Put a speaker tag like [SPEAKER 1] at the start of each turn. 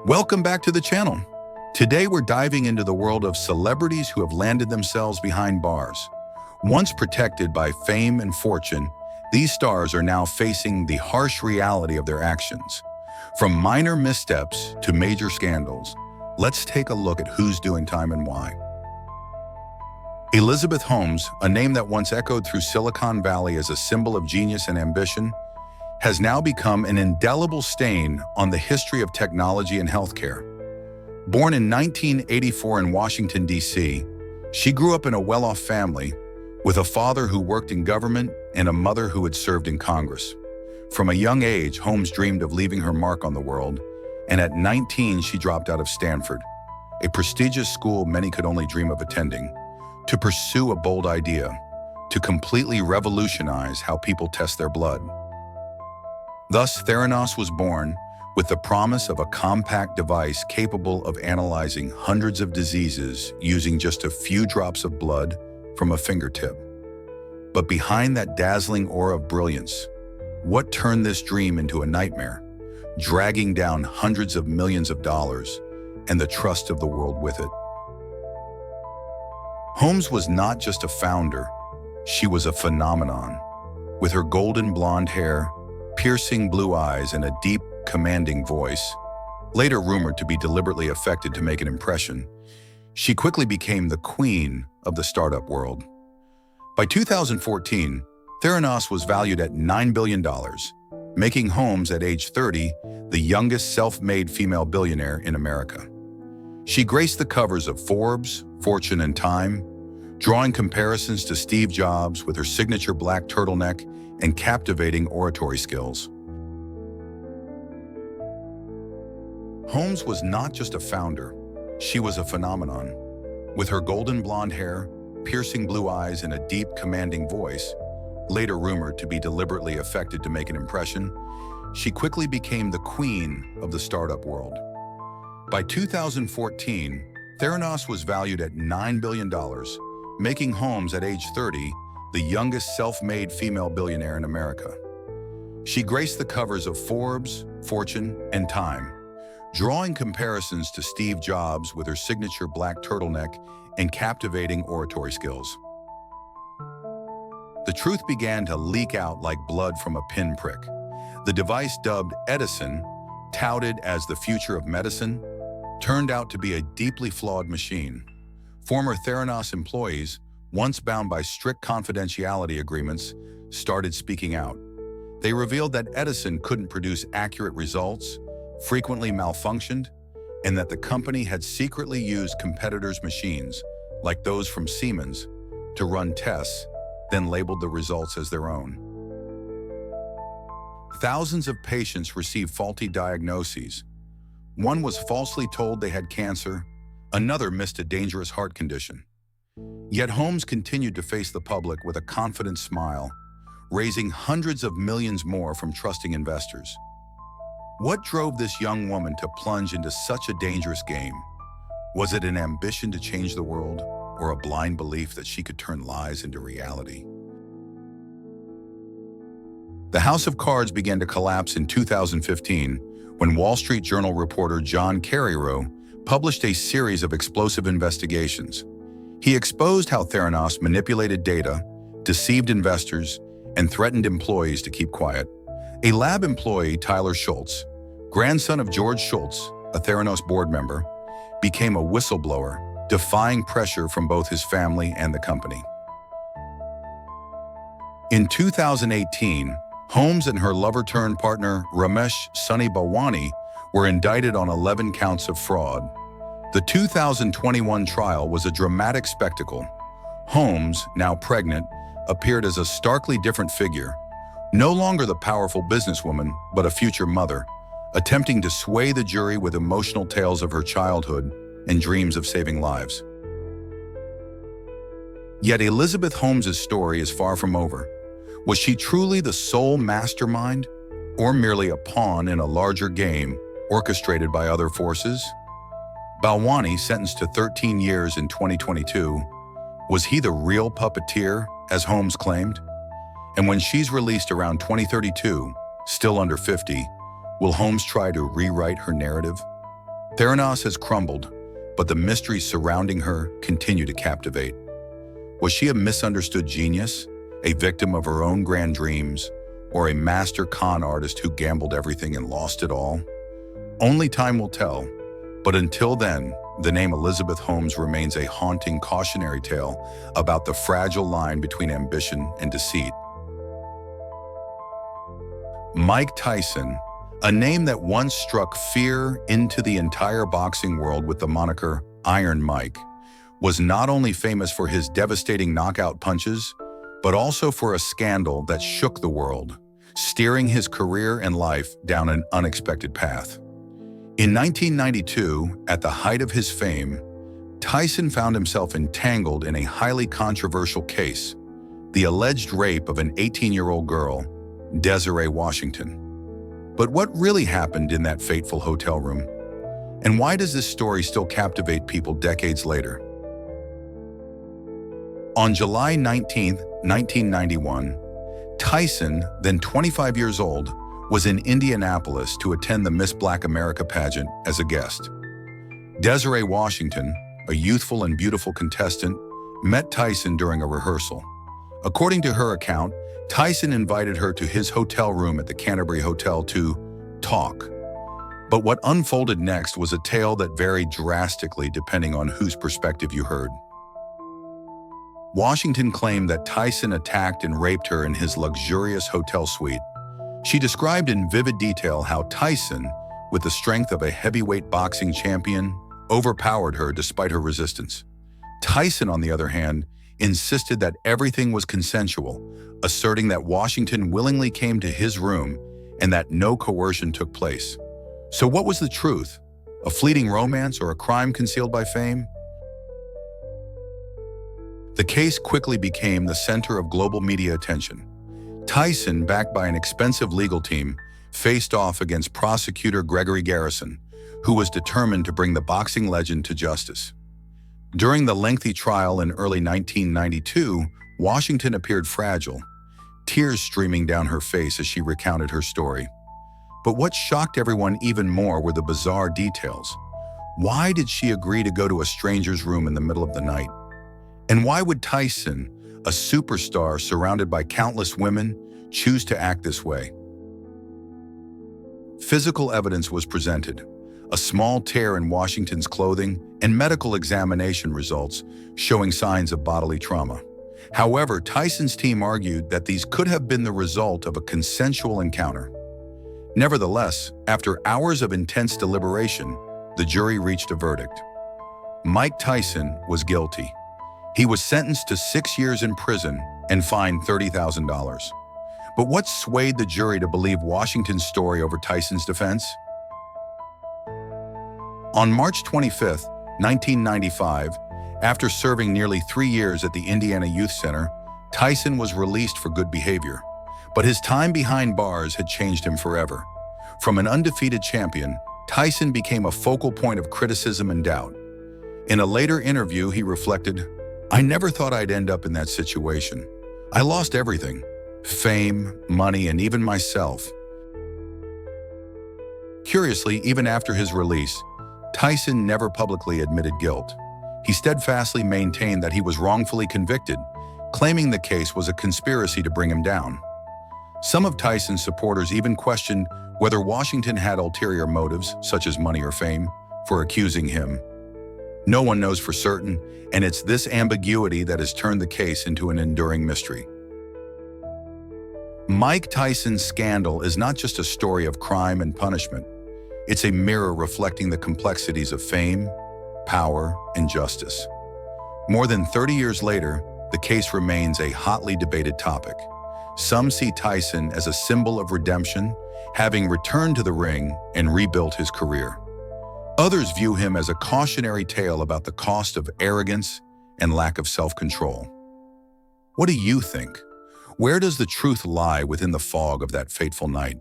[SPEAKER 1] Welcome back to the channel. Today we're diving into the world of celebrities who have landed themselves behind bars. Once protected by fame and fortune, these stars are now facing the harsh reality of their actions. From minor missteps to major scandals, let's take a look at who's doing time and why. Elizabeth Holmes, a name that once echoed through Silicon Valley as a symbol of genius and ambition, has now become an indelible stain on the history of technology and healthcare. Born in 1984 in Washington, D.C., she grew up in a well-off family with a father who worked in government and a mother who had served in Congress. From a young age, Holmes dreamed of leaving her mark on the world, and at 19 she dropped out of Stanford, a prestigious school many could only dream of attending, to pursue a bold idea, to completely revolutionize how people test their blood. Thus, Theranos was born with the promise of a compact device capable of analyzing hundreds of diseases using just a few drops of blood from a fingertip. But behind that dazzling aura of brilliance, what turned this dream into a nightmare, dragging down hundreds of millions of dollars and the trust of the world with it? Holmes was not just a founder, she was a phenomenon. With her golden blonde hair, piercing blue eyes, and a deep, commanding voice, later rumored to be deliberately affected to make an impression, she quickly became the queen of the startup world. By 2014, Theranos was valued at $9 billion, making Holmes at age 30 the youngest self-made female billionaire in America. She graced the covers of Forbes, Fortune, and Time, drawing comparisons to Steve Jobs with her signature black turtleneck and captivating oratory skills. Holmes was not just a founder, she was a phenomenon. With her golden blonde hair, piercing blue eyes, and a deep, commanding voice, later rumored to be deliberately affected to make an impression, she quickly became the queen of the startup world. By 2014, Theranos was valued at $9 billion, making Holmes at age 30 the youngest self-made female billionaire in America. She graced the covers of Forbes, Fortune, and Time, drawing comparisons to Steve Jobs with her signature black turtleneck and captivating oratory skills. The truth began to leak out like blood from a pinprick. The device dubbed Edison, touted as the future of medicine, turned out to be a deeply flawed machine. Former Theranos employees, once bound by strict confidentiality agreements, started speaking out. They revealed that Edison couldn't produce accurate results, frequently malfunctioned, and that the company had secretly used competitors' machines, like those from Siemens, to run tests, then labeled the results as their own. Thousands of patients received faulty diagnoses. One was falsely told they had cancer, another missed a dangerous heart condition. Yet Holmes continued to face the public with a confident smile, raising hundreds of millions more from trusting investors. What drove this young woman to plunge into such a dangerous game? Was it an ambition to change the world, or a blind belief that she could turn lies into reality? The house of cards began to collapse in 2015 when Wall Street Journal reporter John Carreyrou published a series of explosive investigations. He exposed how Theranos manipulated data, deceived investors, and threatened employees to keep quiet. A lab employee, Tyler Schultz, grandson of George Schultz, a Theranos board member, became a whistleblower, defying pressure from both his family and the company. In 2018, Holmes and her lover-turned-partner Ramesh Sunny Balwani were indicted on 11 counts of fraud. The 2021 trial was a dramatic spectacle. Holmes, now pregnant, appeared as a starkly different figure, no longer the powerful businesswoman, but a future mother, attempting to sway the jury with emotional tales of her childhood and dreams of saving lives. Yet Elizabeth Holmes' story is far from over. Was she truly the sole mastermind, or merely a pawn in a larger game orchestrated by other forces? Balwani, sentenced to 13 years in 2022, was he the real puppeteer, as Holmes claimed? And when she's released around 2032, still under 50, will Holmes try to rewrite her narrative? Theranos has crumbled, but the mysteries surrounding her continue to captivate. Was she a misunderstood genius, a victim of her own grand dreams, or a master con artist who gambled everything and lost it all? Only time will tell, but until then, the name Elizabeth Holmes remains a haunting cautionary tale about the fragile line between ambition and deceit. Mike Tyson, a name that once struck fear into the entire boxing world with the moniker Iron Mike, was not only famous for his devastating knockout punches, but also for a scandal that shook the world, steering his career and life down an unexpected path. In 1992, at the height of his fame, Tyson found himself entangled in a highly controversial case, the alleged rape of an 18-year-old girl, Desiree Washington. But what really happened in that fateful hotel room? And why does this story still captivate people decades later? On July 19, 1991, Tyson, then 25 years old, was in Indianapolis to attend the Miss Black America pageant as a guest. Desiree Washington, a youthful and beautiful contestant, met Tyson during a rehearsal. According to her account, Tyson invited her to his hotel room at the Canterbury Hotel to talk. But what unfolded next was a tale that varied drastically depending on whose perspective you heard. Washington claimed that Tyson attacked and raped her in his luxurious hotel suite. She described in vivid detail how Tyson, with the strength of a heavyweight boxing champion, overpowered her despite her resistance. Tyson, on the other hand, insisted that everything was consensual, asserting that Washington willingly came to his room and that no coercion took place. So what was the truth? A fleeting romance or a crime concealed by fame? The case quickly became the center of global media attention. Tyson, backed by an expensive legal team, faced off against prosecutor Gregory Garrison, who was determined to bring the boxing legend to justice. During the lengthy trial in early 1992, Washington appeared fragile, tears streaming down her face as she recounted her story. But what shocked everyone even more were the bizarre details. Why did she agree to go to a stranger's room in the middle of the night? And why would Tyson, a superstar surrounded by countless women, choose to act this way? Physical evidence was presented, a small tear in Washington's clothing and medical examination results showing signs of bodily trauma. However, Tyson's team argued that these could have been the result of a consensual encounter. Nevertheless, after hours of intense deliberation, the jury reached a verdict. Mike Tyson was guilty. He was sentenced to 6 years in prison and fined $30,000. But what swayed the jury to believe Washington's story over Tyson's defense? On March 25, 1995, after serving nearly 3 years at the Indiana Youth Center, Tyson was released for good behavior. But his time behind bars had changed him forever. From an undefeated champion, Tyson became a focal point of criticism and doubt. In a later interview, he reflected, "I never thought I'd end up in that situation. I lost everything, fame, money, and even myself." Curiously, even after his release, Tyson never publicly admitted guilt. He steadfastly maintained that he was wrongfully convicted, claiming the case was a conspiracy to bring him down. Some of Tyson's supporters even questioned whether Washington had ulterior motives, such as money or fame, for accusing him. No one knows for certain, and it's this ambiguity that has turned the case into an enduring mystery. Mike Tyson's scandal is not just a story of crime and punishment. It's a mirror reflecting the complexities of fame, power, and justice. More than 30 years later, the case remains a hotly debated topic. Some see Tyson as a symbol of redemption, having returned to the ring and rebuilt his career. Others view him as a cautionary tale about the cost of arrogance and lack of self-control. What do you think? Where does the truth lie within the fog of that fateful night?